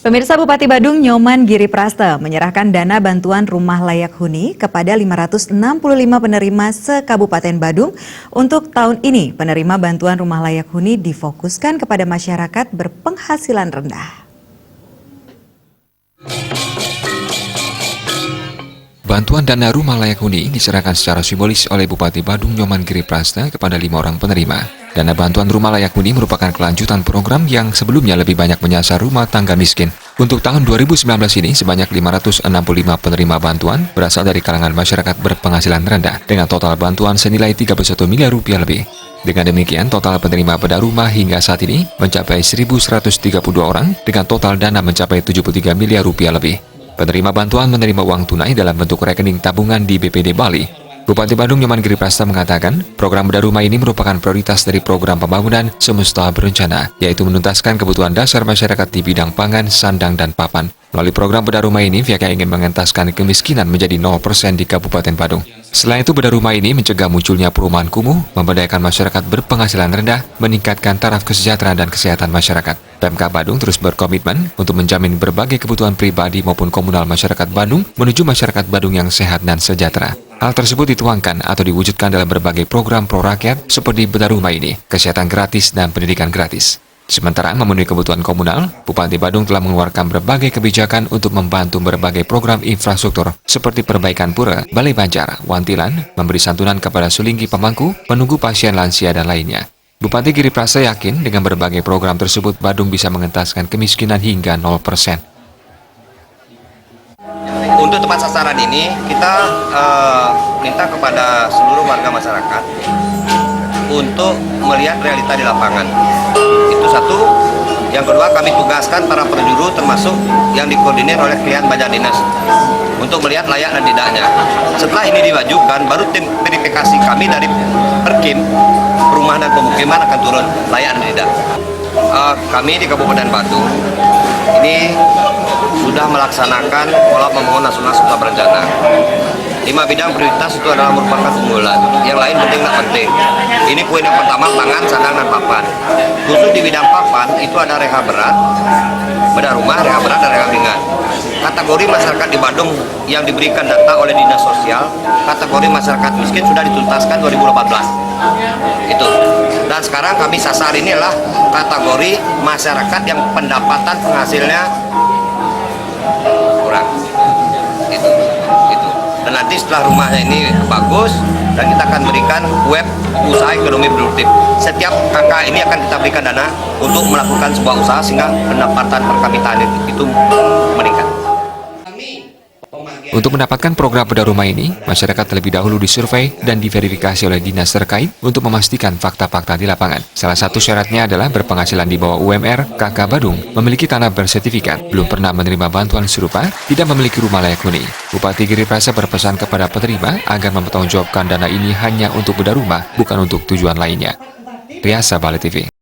Pemirsa, Bupati Badung Nyoman Giri Praste menyerahkan dana bantuan rumah layak huni kepada 565 penerima se-Kabupaten Badung. Untuk tahun ini, penerima bantuan rumah layak huni difokuskan kepada masyarakat berpenghasilan rendah. Bantuan dana rumah layak huni diserahkan secara simbolis oleh Bupati Badung Nyoman Giri Praste kepada 5 orang penerima. Dana bantuan rumah layak huni merupakan kelanjutan program yang sebelumnya lebih banyak menyasar rumah tangga miskin. Untuk tahun 2019 ini, sebanyak 565 penerima bantuan berasal dari kalangan masyarakat berpenghasilan rendah dengan total bantuan senilai 31 miliar rupiah lebih. Dengan demikian, total penerima bedah rumah hingga saat ini mencapai 1.132 orang dengan total dana mencapai 73 miliar rupiah lebih. Penerima bantuan menerima uang tunai dalam bentuk rekening tabungan di BPD Bali. Bupati Badung Nyoman Giri Praste mengatakan, program bedah rumah ini merupakan prioritas dari program pembangunan semesta berencana, yaitu menuntaskan kebutuhan dasar masyarakat di bidang pangan, sandang, dan papan. Melalui program bedah rumah ini, pihaknya ingin mengentaskan kemiskinan menjadi 0% di Kabupaten Badung. Selain itu, bedah rumah ini mencegah munculnya perumahan kumuh, memberdayakan masyarakat berpenghasilan rendah, meningkatkan taraf kesejahteraan dan kesehatan masyarakat. Pemkab Badung terus berkomitmen untuk menjamin berbagai kebutuhan pribadi maupun komunal masyarakat Badung menuju masyarakat Badung yang sehat dan sejahtera. Hal tersebut dituangkan atau diwujudkan dalam berbagai program pro rakyat seperti bedah rumah ini, kesehatan gratis, dan pendidikan gratis. Sementara memenuhi kebutuhan komunal, Bupati Badung telah mengeluarkan berbagai kebijakan untuk membantu berbagai program infrastruktur seperti perbaikan pura, balai banjar, wantilan, memberi santunan kepada sulinggi pemangku, menunggu pasien lansia, dan lainnya. Bupati Giri Praste yakin dengan berbagai program tersebut Badung bisa mengentaskan kemiskinan hingga 0%. Untuk tepat sasaran ini, kita minta kepada seluruh warga masyarakat untuk melihat realita di lapangan. Itu satu. Yang kedua, kami tugaskan para penjuru termasuk yang dikoordinir oleh klien badan dinas untuk melihat layak dan tidaknya. Setelah ini diwajibkan, baru tim verifikasi kami dari Perkim Perumahan dan Pemukiman akan turun layak dan tidak. Kami di Kabupaten Badung ini sudah melaksanakan pola pembangunan nasional serta berencana. 5 bidang prioritas itu adalah merupakan unggulan. Yang lain penting nggak penting. Ini poin yang pertama, pangan, sandang, dan papan. Khusus di bidang papan itu ada reha berat, bedah rumah, reha berat, dan reha ringan. Kategori masyarakat di Badung yang diberikan data oleh Dinas Sosial, kategori masyarakat miskin sudah dituntaskan 2018. Itu. Dan sekarang kami sasar ini adalah kategori masyarakat yang pendapatan penghasilnya kurang. Itu. Dan nanti setelah rumahnya ini bagus, dan kita akan berikan web usaha ekonomi produktif. Setiap kakak ini akan kita berikan dana untuk melakukan sebuah usaha sehingga pendapatan per kapita itu meningkat. Untuk mendapatkan program bedah rumah ini, masyarakat terlebih dahulu disurvei dan diverifikasi oleh dinas terkait untuk memastikan fakta-fakta di lapangan. Salah satu syaratnya adalah berpenghasilan di bawah UMR, KK Badung, memiliki tanah bersertifikat, belum pernah menerima bantuan serupa, tidak memiliki rumah layak huni. Bupati Giri Praste berpesan kepada penerima agar mempertanggungjawabkan dana ini hanya untuk bedah rumah, bukan untuk tujuan lainnya. Riasa Bali TV.